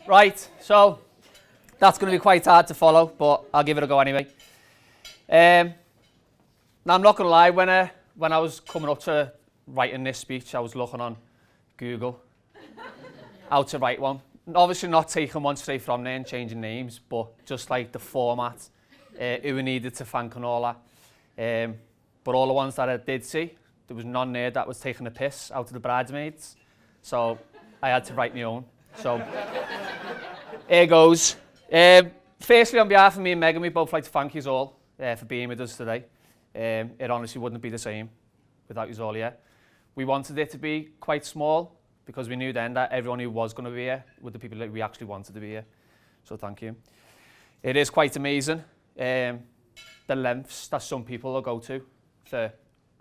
Right, so that's going to be quite hard to follow, but I'll give it a go anyway. Now, I'm not going to lie, when I was coming up to writing this speech, I was looking on Google how to write one. Obviously not taking one straight from there and changing names, but just like the format, who we needed to thank and all that. But all the ones that I did see, there was none there that was taking the piss out of the bridesmaids. So I had to write my own. So here goes. Firstly, on behalf of me and Meghan, we both like to thank you all for being with us today. It honestly wouldn't be the same without you all here. We wanted it to be quite small because we knew then that everyone who was going to be here were the people that we actually wanted to be here. So thank you. It is quite amazing the lengths that some people will go to for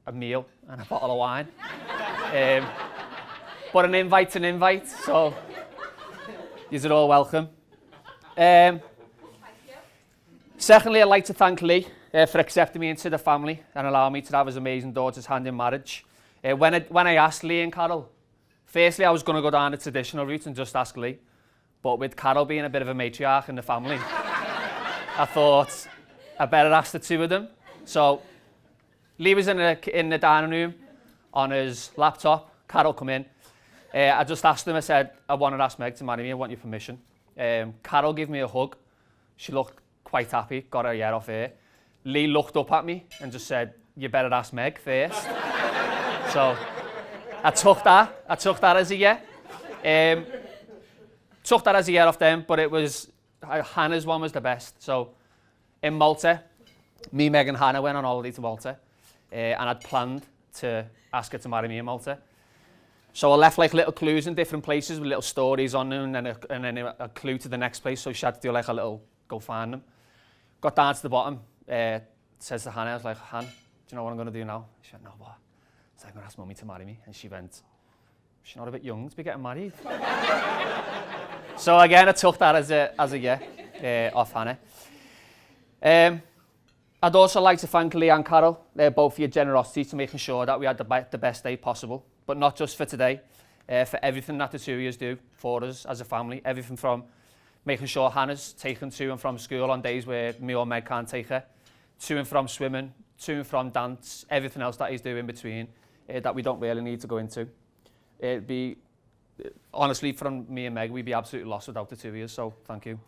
a meal and a bottle of wine. But an invite's an invite, so you're all welcome. Secondly, I'd like to thank Lee for accepting me into the family and allowing me to have his amazing daughter's hand in marriage. When I asked Lee and Carol, firstly I was going to go down the traditional route and just ask Lee, but with Carol being a bit of a matriarch in the family, I thought I better ask the two of them. So Lee was in the dining room on his laptop. Carol come in. I just asked him, I said, I want to ask Meg to marry me, I want your permission. Carol gave me a hug. She looked quite happy, got her hair off here. Lee looked up at me and just said, you better ask Meg first. So I took that as a yeah. Took that as a yeah off them, but it was, Hannah's one was the best. So in Malta, me, Meg and Hannah went on holiday to Malta and I'd planned to ask her to marry me in Malta. So I left like little clues in different places with little stories on them and then a clue to the next place, so she had to do like a little go find them. Got down to the bottom, says to Hannah, I was like, Han, do you know what I'm going to do now? She went, no, what? I was like, I'm going to ask Mummy to marry me. And she went, she's not a bit young to be getting married. So again, I took that as a yeah, off Hannah. I'd also like to thank Lee and Carol, both for your generosity to making sure that we had the best day possible, but not just for today, for everything that the two of you do for us as a family, everything from making sure Hannah's taken to and from school on days where me or Meg can't take her, to and from swimming, to and from dance, everything else that he's doing in between that we don't really need to go into. It'd be, honestly, from me and Meg, we'd be absolutely lost without the two of you, so thank you.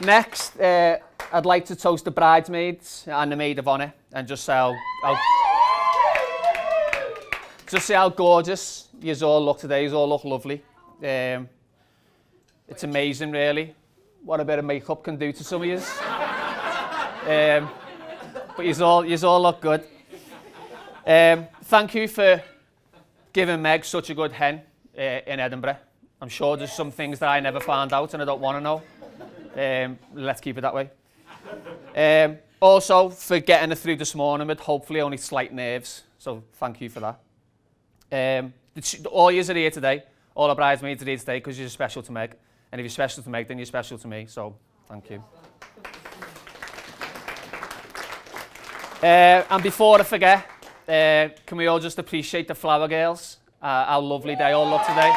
Next, I'd like to toast the bridesmaids and the maid of honour and just say how gorgeous you all look today. You all look lovely. It's amazing, really, what a bit of makeup can do to some of you. But you all look good. Thank you for giving Meg such a good hen in Edinburgh. I'm sure there's some things that I never found out and I don't want to know. Let's keep it that way. Also, for getting her through this morning with hopefully only slight nerves. So thank you for that. All yous are here today. All our bridesmaids are here today because you're special to Meg. And if you're special to Meg, then you're special to me. So thank you. And before I forget, can we all just appreciate the flower girls? How lovely they all look today.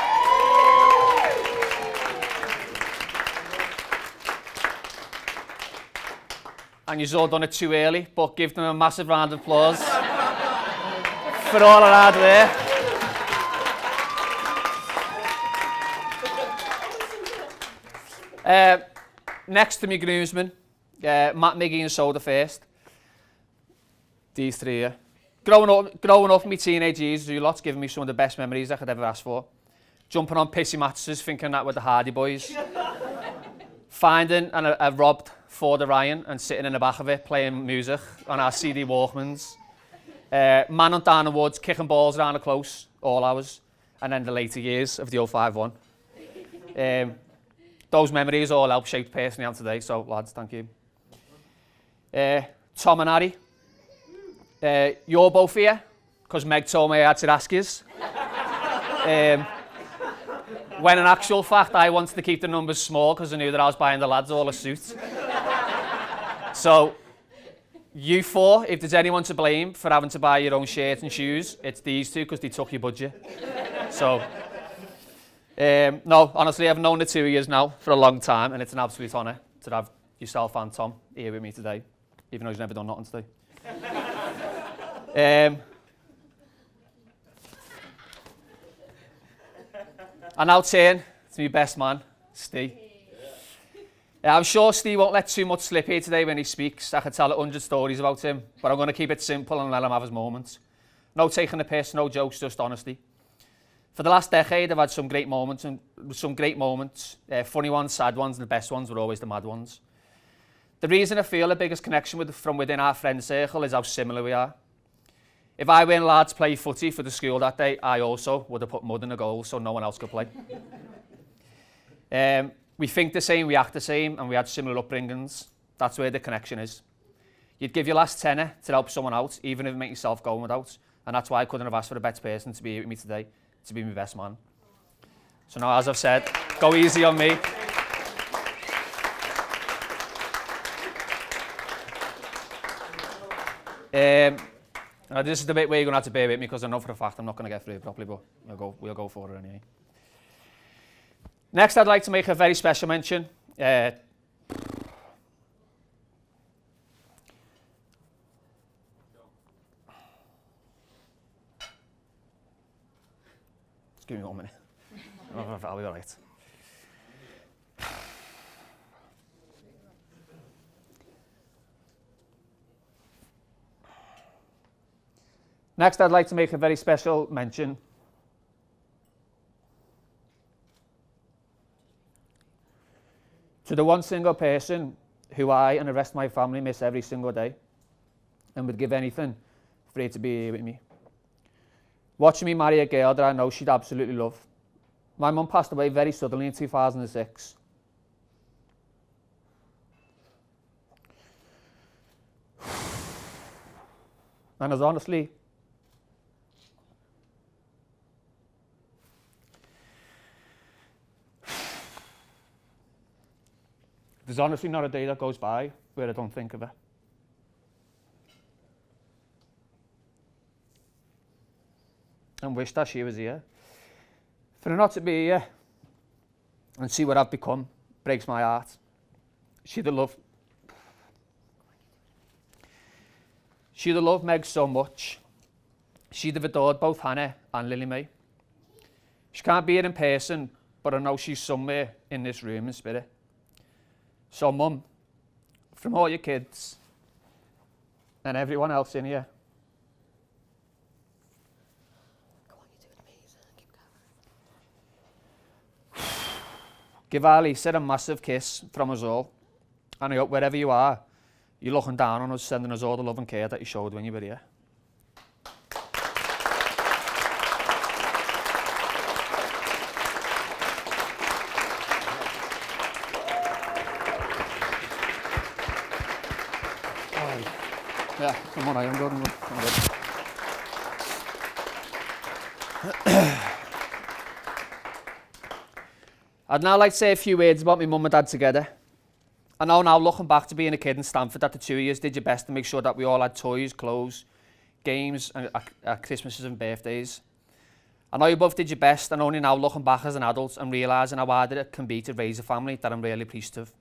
And you've all done it too early, but give them a massive round of applause for all our hard work. Next to me groomsmen, Matt, Miggy and Soda first. These three here. Growing up in my teenage years, you lot's given me some of the best memories I could ever ask for. Jumping on pissy mattresses, thinking that we're the Hardy Boys. Finding a robbed Ford Orion and sitting in the back of it playing music on our CD Walkmans. Man on down the woods, kicking balls around the close, all hours. And then the later years of the 051. Those memories all help shape the person I am today, so lads, thank you. Tom and Harry, you're both here, because Meg told me I had to ask yous. When in actual fact, I wanted to keep the numbers small because I knew that I was buying the lads all a suit. So, You four, if there's anyone to blame for having to buy your own shirt and shoes, it's these two because they took your budget. So, no, honestly, I've known the 2 years now for a long time, and it's an absolute honour to have yourself and Tom here with me today, even though he's never done nothing today. I now turn to my best man, Steve. I'm sure Steve won't let too much slip here today when he speaks. I could tell 100 stories about him, but I'm going to keep it simple and let him have his moments. No taking the piss, no jokes, just honesty. For the last decade, I've had some great moments, funny ones, sad ones, and the best ones were always the mad ones. The reason I feel the biggest connection from within our friend circle is how similar we are. If I weren't allowed to play footy for the school that day, I also would have put mud in the goal so no one else could play. We think the same, we act the same, and we had similar upbringings. That's where the connection is. You'd give your last tenner to help someone out, even if it makes yourself going without. And that's why I couldn't have asked for a better person to be here with me today, to be my best man. So now, as I've said, go easy on me. This is the bit where you're going to have to bear with me because I know for a fact I'm not going to get through it properly, but we'll go for it anyway. Next, I'd like to make a very special mention. Just give me 1 minute. I'll be all right. Next, I'd like to make a very special mention to the one single person who I and the rest of my family miss every single day and would give anything for her to be here with me. Watching me marry a girl that I know she'd absolutely love. My mum passed away very suddenly in 2006. And as honestly, there's honestly not a day that goes by where I don't think of her. And wish that she was here. For her not to be here and see what I've become breaks my heart. She'd have loved Meg so much. She'd have adored both Hannah and Lily Mae. She can't be here in person, but I know she's somewhere in this room in spirit. So, Mum, from all your kids and everyone else in here, go on, you're doing amazing. Keep going. Give our Lisa a massive kiss from us all. And I hope wherever you are, you're looking down on us, sending us all the love and care that you showed when you were here. Yeah, come on, I'm good. I'd now like to say a few words about my mum and dad together. I know now, looking back to being a kid in Stamford, that the 2 years did your best to make sure that we all had toys, clothes, games, and Christmases and birthdays. I know you both did your best, and only now looking back as an adult and realising how hard it can be to raise a family that I'm really pleased of.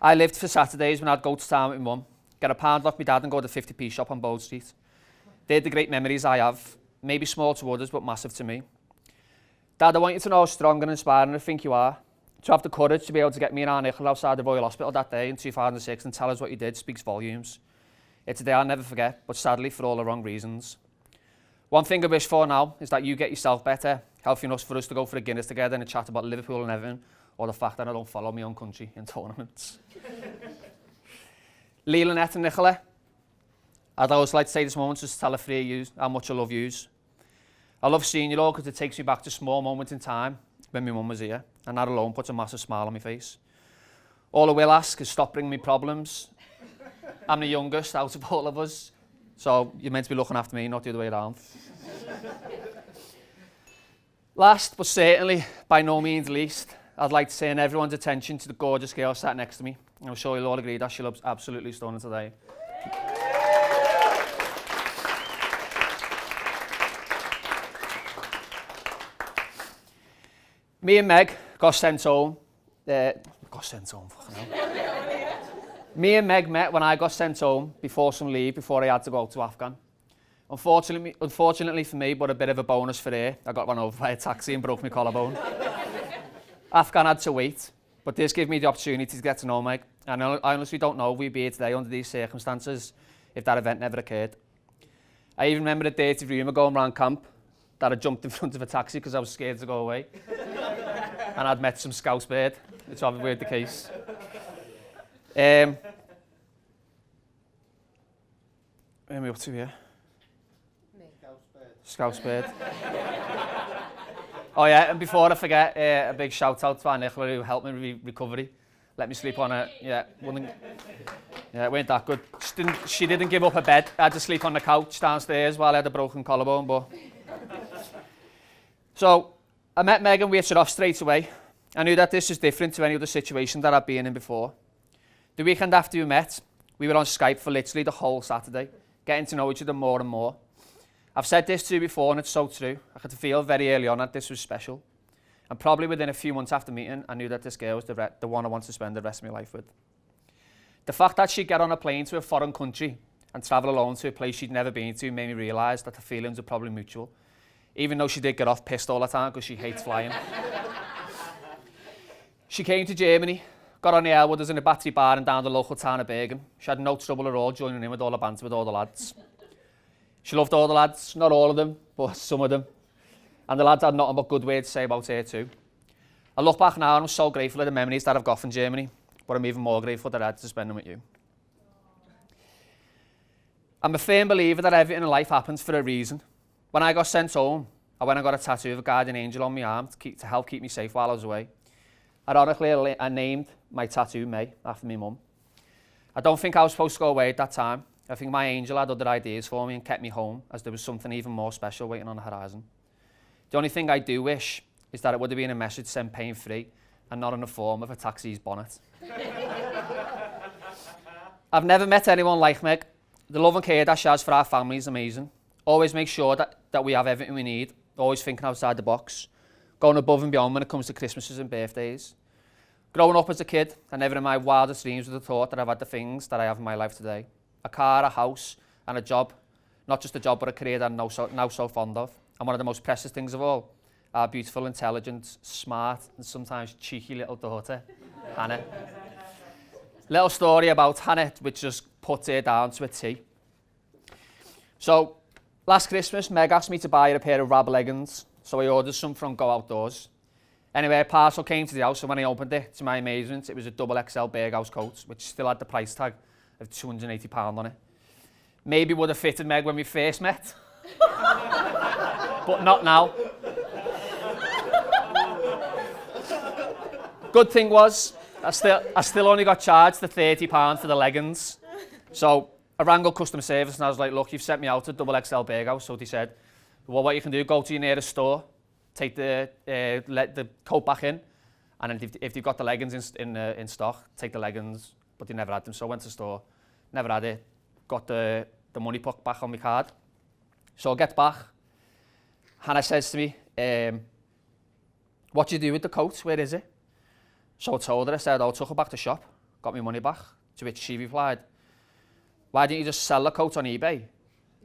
I lived for Saturdays when I'd go to town with my mum, get a pound off my dad and go to the 50p shop on Bold Street. They're the great memories I have, maybe small to others but massive to me. Dad, I want you to know how strong and inspiring I think you are. To have the courage to be able to get me and Aunt Nicola outside the Royal Hospital that day in 2006 and tell us what you did speaks volumes. It's a day I'll never forget, but sadly for all the wrong reasons. One thing I wish for now is that you get yourself better, healthy enough for us to go for a Guinness together and a chat about Liverpool and Everton, or the fact that I don't follow my own country in tournaments. Leila, Nett and Nicola, I'd always like to take this moment just to tell the three of you how much I love yous. I love seeing you all because it takes me back to small moments in time when my mum was here, and that alone puts a massive smile on my face. All I will ask is stop bringing me problems. I'm the youngest out of all of us, so you're meant to be looking after me, not the other way around. Last, but certainly by no means least, I'd like to turn everyone's attention to the gorgeous girl sat next to me. I'm sure you'll all agree that she looks absolutely stunning today. Me and Meg got sent home. Fucking hell. Me and Meg met when I got sent home before some leave, before I had to go to Afghan. Unfortunately for me, but a bit of a bonus for her, I got run over by a taxi and broke my collarbone. Afghan had to wait, but this gave me the opportunity to get to know Meg. And I honestly don't know if we'd be here today under these circumstances if that event never occurred. I even remember a dirty rumour going around camp that I jumped in front of a taxi because I was scared to go away. And I'd met some scouse bird, which obviously weren't the case. Where are we up to here? Scouse bird. Oh yeah, and before I forget, a big shout out to our Nicola who helped me with recovery. Let me sleep on it. Yeah, it weren't that good. She didn't give up her bed. I had to sleep on the couch downstairs while I had a broken collarbone. But so I met Meghan, we hit it off straight away. I knew that this was different to any other situation that I'd been in before. The weekend after we met, we were on Skype for literally the whole Saturday, getting to know each other more and more. I've said this to you before and it's so true. I could feel very early on that this was special. And probably within a few months after meeting, I knew that this girl was the one I wanted to spend the rest of my life with. The fact that she'd get on a plane to a foreign country and travel alone to a place she'd never been to made me realise that the feelings were probably mutual, even though she did get off pissed all the time because she hates flying. She came to Germany, got on the air with us in a battery bar and down the local town of Bergen. She had no trouble at all joining in with all the banter with all the lads. She loved all the lads, not all of them, but some of them. And the lads had nothing but good words to say about her too. I look back now and I'm so grateful for the memories that I've got from Germany, but I'm even more grateful that I had to spend them with you. I'm a firm believer that everything in life happens for a reason. When I got sent home, I went and got a tattoo of a guardian angel on my arm to help keep me safe while I was away. Ironically, I named my tattoo May, after my mum. I don't think I was supposed to go away at that time. I think my angel had other ideas for me and kept me home, as there was something even more special waiting on the horizon. The only thing I do wish is that it would have been a message sent pain-free and not in the form of a taxi's bonnet. I've never met anyone like Meg. The love and care that she has for our family is amazing. Always make sure that we have everything we need, always thinking outside the box, going above and beyond when it comes to Christmases and birthdays. Growing up as a kid, I never in my wildest dreams would have thought that I've had the things that I have in my life today. A car, a house, and a job. Not just a job, but a career that I'm now so fond of. And one of the most precious things of all, our beautiful, intelligent, smart, and sometimes cheeky little daughter, Hannah. Little story about Hannah, which just puts her down to a T. So, last Christmas, Meg asked me to buy her a pair of rab leggings, so I ordered some from Go Outdoors. Anyway, a parcel came to the house, and when I opened it, to my amazement, it was a double XL Berghaus coat, which still had the price tag of £280 on it. Maybe would have fitted Meg when we first met, but not now. Good thing was, I still only got charged the £30 for the leggings. So I rang up customer service and I was like, look, you've sent me out a double XL Berghaus. So they said, well, what you can do, go to your nearest store, take let the coat back in, and then if they've got the leggings in stock, take the leggings, but they never had them. So I went to the store, never had it, got the money put back on my card. So I get back, Hannah says to me, what do you do with the coat? Where is it? So I told her, I said, I took it back to the shop, got my money back, to which she replied, why didn't you just sell the coat on eBay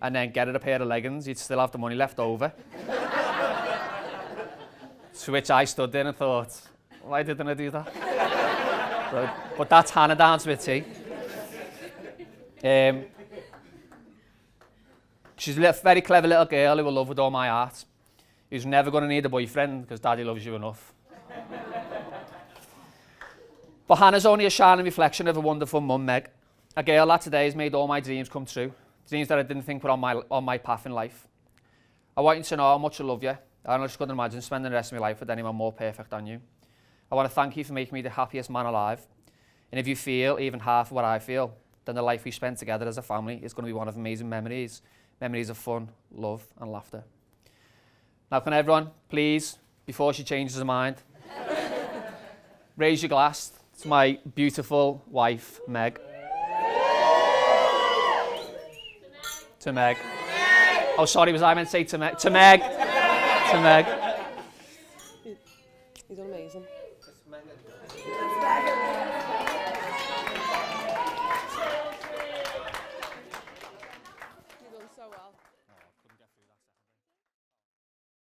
and then get her a pair of leggings? You'd still have the money left over. To which I stood there and thought, why didn't I do that? But that's Hannah down to a T. She's a very clever little girl who will love with all my heart, who's never going to need a boyfriend because Daddy loves you enough. But Hannah's only a shining reflection of a wonderful mum, Meg. A girl that today has made all my dreams come true. Dreams that I didn't think were on my path in life. I want you to know how much I love you. I just couldn't imagine spending the rest of my life with anyone more perfect than you. I want to thank you for making me the happiest man alive. And if you feel even half of what I feel, then the life we spent together as a family is going to be one of amazing memories. Memories of fun, love and laughter. Now can everyone, please, before she changes her mind, raise your glass to my beautiful wife, Meg. To Meg. Oh, sorry, was I meant to say to Meg? To Meg. To Meg. He's done amazing. It's Meghan.